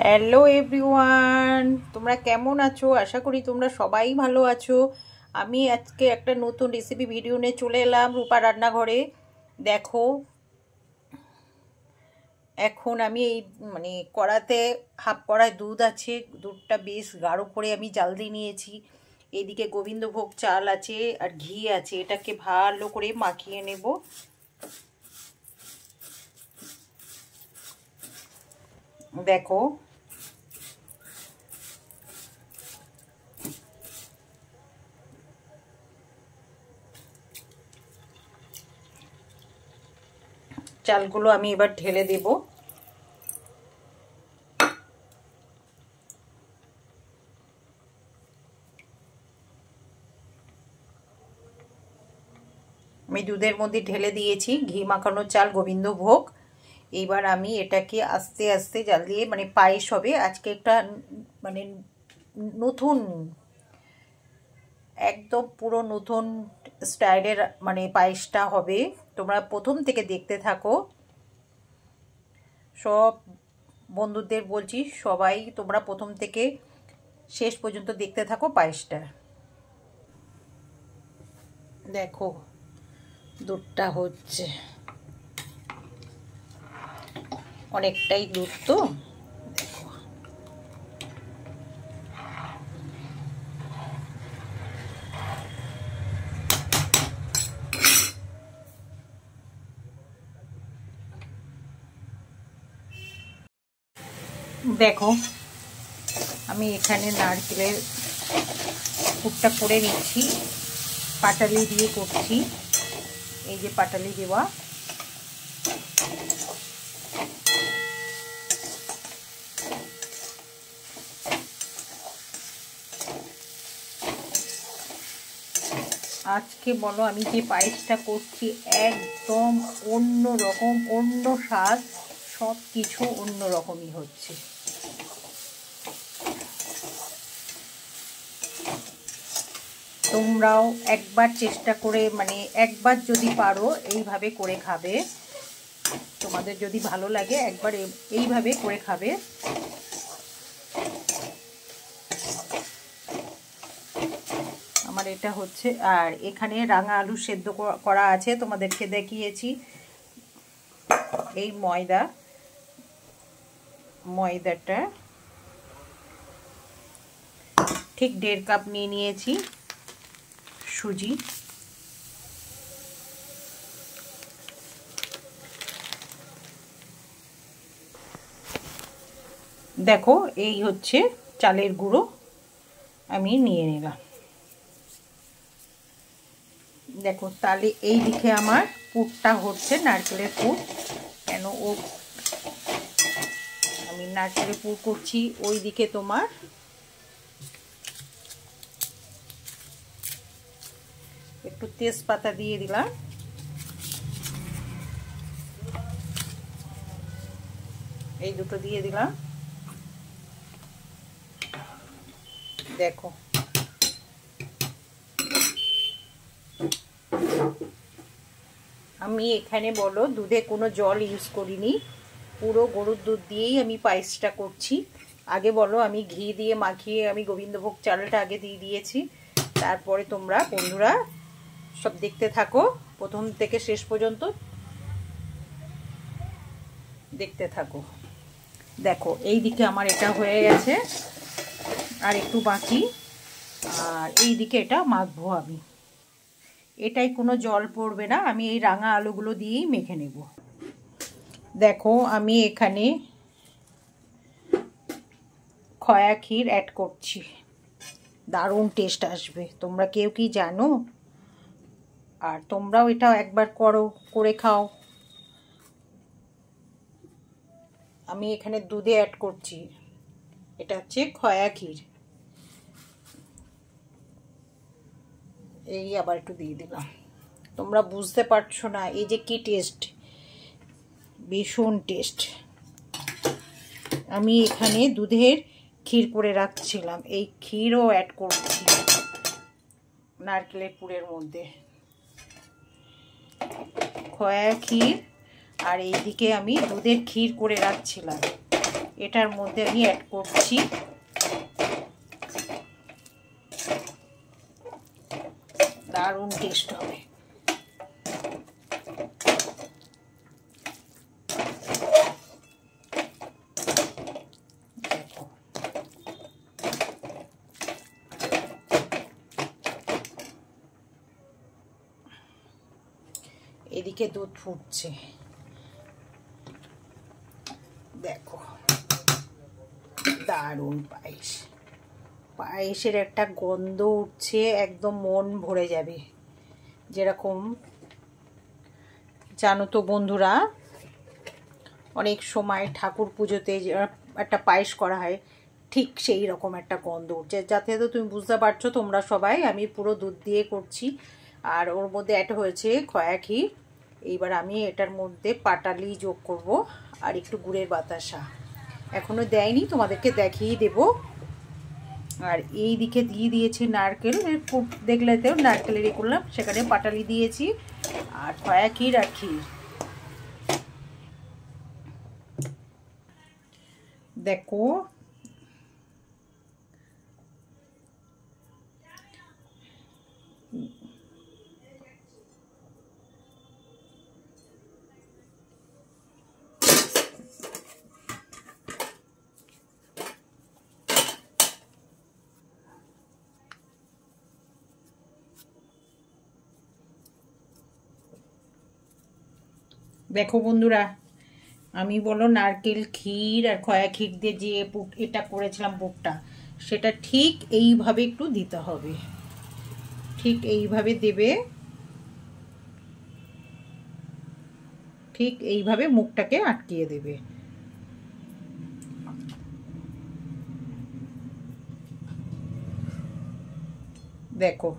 Hello everyone, তোমরা কেমন আছো? আশা করি তোমরা সবাই ভালো আছো। আমি আজকে একটা নতুন রেসিপি ভিডিও নিয়ে চলে এলাম রূপা রান্নাঘরে। দেখো, এখন আমি এই কড়াতে হাফ কড়ায় দুধ আছে। দুধটা বেশ গাঢ় করে আমি জাল দিয়ে নিয়েছি। এইদিকে গোবিন্দভোগ চাল আছে আর ঘি আছে। এটাকে ভালো করে মাখিয়ে নেব। দেখো, চালগুলো আমি এবার ঢেলে দেব। আমি দুধের মধ্যে ঢেলে দিয়েছি ঘি মাখানো চাল গোবিন্দভোগ। এইবার আমি এটাকে আস্তে আস্তে জাল দিয়ে পায়েস হবে আজকে। একটা নতুন, একদম পুরো নতুন স্টাইলের পায়েসটা হবে। তোমরা প্রথম থেকে দেখতে থাকো। সব বন্ধুদের বলছি, সবাই তোমরা প্রথম থেকে শেষ পর্যন্ত দেখতে থাকো পায়েসটা। দেখো, দুধটা হচ্ছে, অনেকটাই দুধ তো। দেখো, আমি এখানে নারকেলের পুরটা করে নিচ্ছি, পাটালি দিয়ে করছি। এই যে পাটালি দেওয়া, আজকে বলো আমি যে পায়েসটা করছি একদম অন্য রকম, অন্য স্বাদ, সব কিছু অন্য রকমই হচ্ছে। তোমরাও একবার চেষ্টা করে একবার যদি পারো এইভাবে করে খাবে। তোমাদের যদি ভালো লাগে একবার এইভাবে করে খাবে। আমার এটা হচ্ছে। আর এখানে রাঙা আলু সেদ্ধ করা আছে, তোমাদেরকে দেখিয়েছি। এই ময়দাটা ঠিক 1.5 কাপ নিয়ে নিয়েছি। সুজি, দেখো এই হচ্ছে চালের গুঁড়ো আমি নিয়ে নিলাম। দেখো, তাহলে এই দিকে আমার পুরটা হচ্ছে, নারকেলের পুর। কেন আমি নারকেলের পুর করছি, ওই দিকে তোমার একটু তেজপাতা দিয়ে দিলাম। এই দুটো দিয়ে দিলাম। দেখো, আমি এখানে বলো দুধে কোনো জল ইউজ করিনি, পুরো গরুর দুধ দিয়েই আমি পায়েসটা করছি। আগে বলো আমি ঘি দিয়ে মাখিয়ে আমি গোবিন্দভোগ চালটা আগে দিয়ে দিয়েছি। তারপরে তোমরা বন্ধুরা সব দেখতে থাকো, প্রথম থেকে শেষ পর্যন্ত দেখতে থাকো। দেখো, এই দিকে আমার এটা হয়ে গেছে, আর একটু বাকি। আর এই দিকে এটা মাখবো আমি। এটাই কোনো জল পড়বে না, আমি এই রাঙা আলুগুলো দিয়েই মেখে নেব। দেখো, আমি এখানে খয়া ক্ষীর অ্যাড করছি, দারুণ টেস্ট আসবে। তোমরা কেউ কি জানো? আর তোমরাও এটা একবার করে খাও। আমি এখানে দুধে অ্যাড করছি, এটা হচ্ছে খয়া ক্ষীর। এই আবার একটু দিয়ে দিলাম। তোমরা বুঝতে পারছো না এই যে কি টেস্ট, ভীষণ টেস্ট। আমি এখানে দুধের ক্ষীর করে রাখছিলাম, এই ক্ষীরও অ্যাড করছি নারকেলের পুরের মধ্যে। খয়া ক্ষীর, আর এইদিকে আমি দুধের ক্ষীর করে রাখছিলাম, এটার মধ্যে আমি অ্যাড করছি দারুণ টেস্ট হবে। এদিকে দুধ ফুটছে, দেখো দারুণ পায়েস। পায়েসের একটা গন্ধ উঠছে, একদম মন ভরে যাবে। যেরকম জানো তো বন্ধুরা, অনেক সময় ঠাকুর পুজোতে একটা পায়েস করা হয়, ঠিক সেই রকম একটা গন্ধ উঠছে। যাতে তো তুমি বুঝতে পারছো তোমরা সবাই, আমি পুরো দুধ দিয়ে করছি। আর ওর মধ্যে অ্যাড হয়েছে খয়া ক্ষীর। এইবার আমি এটার মধ্যে পাটালি যোগ করব আর একটু গুড়ের বাতাসা। এখনও দেয়নি, তোমাদেরকে দেখিয়ে দেব। আর এই দিকে দিয়ে দিয়েছি নারকেল, দেখলে তো নারকেলেরই করলাম, সেখানে পাটালি দিয়েছি আর খয়া ক্ষীর আর ক্ষীর। দেখো দেখো বন্ধুরা, আমি বলো নারকেল ক্ষীর আর খয়া ক্ষীর দিয়ে যে এটা করেছিলাম পুরটা, সেটা ঠিক এইভাবে একটু দিতে হবে। ঠিক এইভাবে দেবে, ঠিক এইভাবে মুখটাকে আটকিয়ে দেবে। দেখো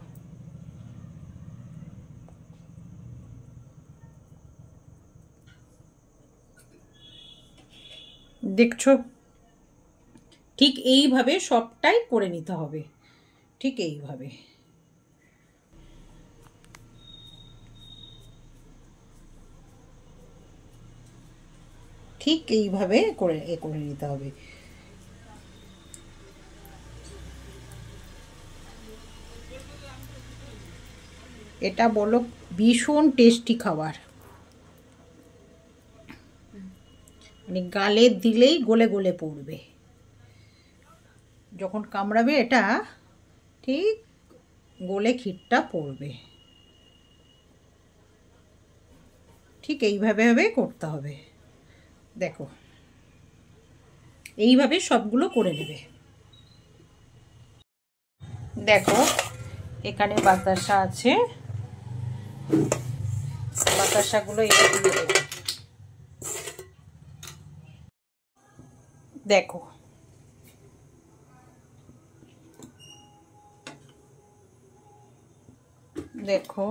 দেখছো, ঠিক এইভাবে সবটাই করে নিতে হবে। ঠিক এইভাবে, ঠিক এইভাবে করে নিতে হবে। এটা বলো ভীষণ টেস্টি খাবার, মানে গালে দিলেই গলে গলে পড়বে। যখন কামড়াবে এটা ঠিক গলে ক্ষীরটা পড়বে। ঠিক এইভাবে করতে হবে। দেখো এইভাবে সবগুলো করে নেবে। দেখো এখানে বাতাসা আছে, বাতাসাগুলো এনে দিয়ে দেবো। দেখো দেখো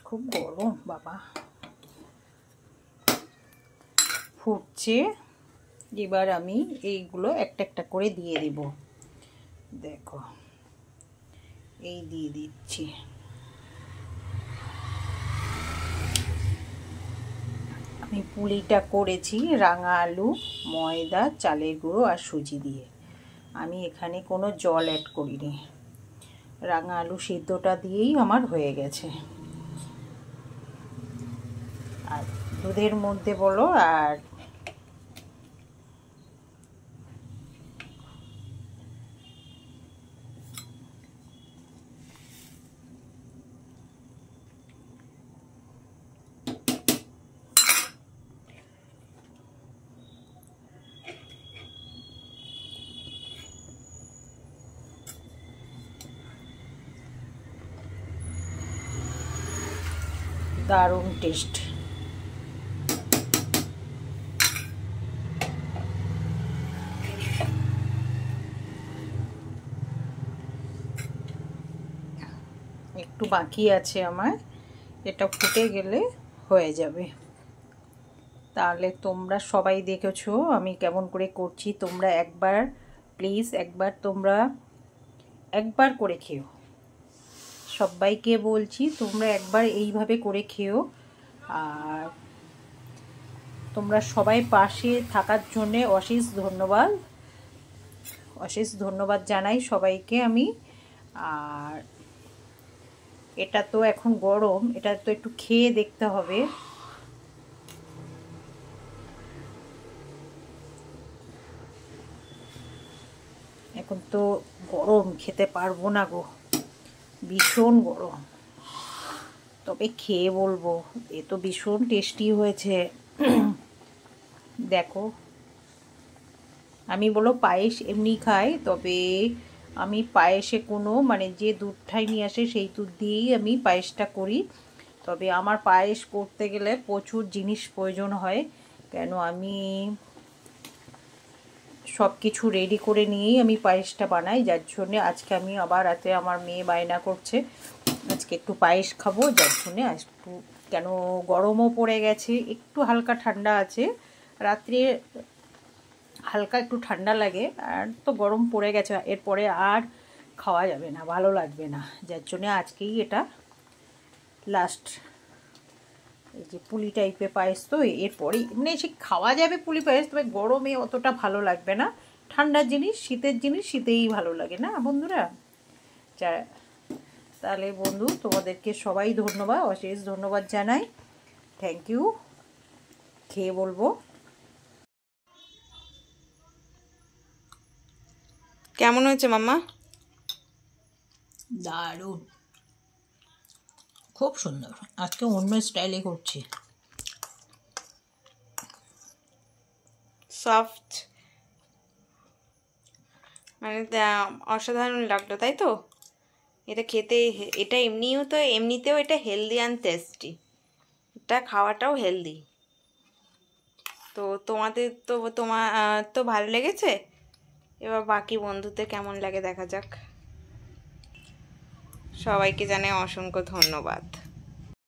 খুব গরম বাবা, ফুটছে। এবার আমি এইগুলো একটা একটা করে দিয়ে দেব। দেখো এই দিয়ে দিচ্ছি। আমি পুলিটা করেছি রাঙা আলু, ময়দা, চালের গুঁড়ো আর সুজি দিয়ে। আমি এখানে কোনো জল অ্যাড করিনি, রাঙা আলু সিদ্ধটা দিয়েই আমার হয়ে গেছে। আর দুধের মধ্যে বলো আর দারুণ টেস্ট। একটু বাকি আছে আমার, এটা ফুটে গেলে হয়ে যাবে। তাহলে তোমরা সবাই দেখেছো আমি কেমন করে করছি। তোমরা একবার প্লিজ তোমরা একবার করে খেও। সবাইকে বলছি তোমরা একবার এইভাবে করে খেও। আর তোমরা সবাই পাশে থাকার জন্যে অশেষ ধন্যবাদ জানাই সবাইকে আমি। আর এটা তো এখন গরম, এটা তো একটু খেয়ে দেখতে হবে। এখন তো গরম, খেতে পারবো না গো, ভীষণ গরম। তবে খেয়ে বলবো এ তো ভীষণ টেস্টি হয়েছে। দেখো, আমি বলো পায়েস এমনি খাই, তবে আমি পায়েসে কোনো মানে যে দুধটাই নিয়ে আসে সেই দুধ দিয়েই আমি পায়েসটা করি। তবে আমার পায়েস করতে গেলে প্রচুর জিনিস প্রয়োজন হয়, কেন আমি সব কিছু রেডি করে নিয়েই আমি পায়েসটা বানাই। যার জন্যে আজকে আমি আবার রাতে আমার মেয়ে বায়না করছে আজকে একটু পায়েস খাবো, যার জন্যে একটু, কেন গরমও পড়ে গেছে, একটু হালকা ঠান্ডা আছে, রাত্রে হালকা একটু ঠান্ডা লাগে, আর তো গরম পড়ে গেছে, এরপরে আর খাওয়া যাবে না, ভালো লাগবে না। যার জন্যে আজকেই এটা লাস্ট। এই যে পুলি টাইপের পায়েস, তো এরপরেই মানে সে খাওয়া যাবে পুলি পায়েস, তবে গরমে অতটা ভালো লাগবে না। ঠান্ডার জিনিস, শীতের জিনিস শীতেই ভালো লাগে না বন্ধুরা? তাহলে বন্ধু, তোমাদেরকে সবাই ধন্যবাদ, অশেষ ধন্যবাদ জানাই। Thank you. খেয়ে বলবো কেমন হয়েছে মাম্মা? দারুণ, খুব সুন্দর। আজকে অন্য স্টাইলে করছি। সফট, মানে অসাধারণ লাগলো, তাই তো? এটা খেতে, এটা এমনিতেও এটা হেলদি অ্যান্ড টেস্টি, এটা খাওয়াটাও হেলদি। তো তোমাদের তো ভালো লেগেছে। এবার বাকি বন্ধুদের কেমন লাগে দেখা যাক। সবাইকে জানাই অসংখ্য ধন্যবাদ।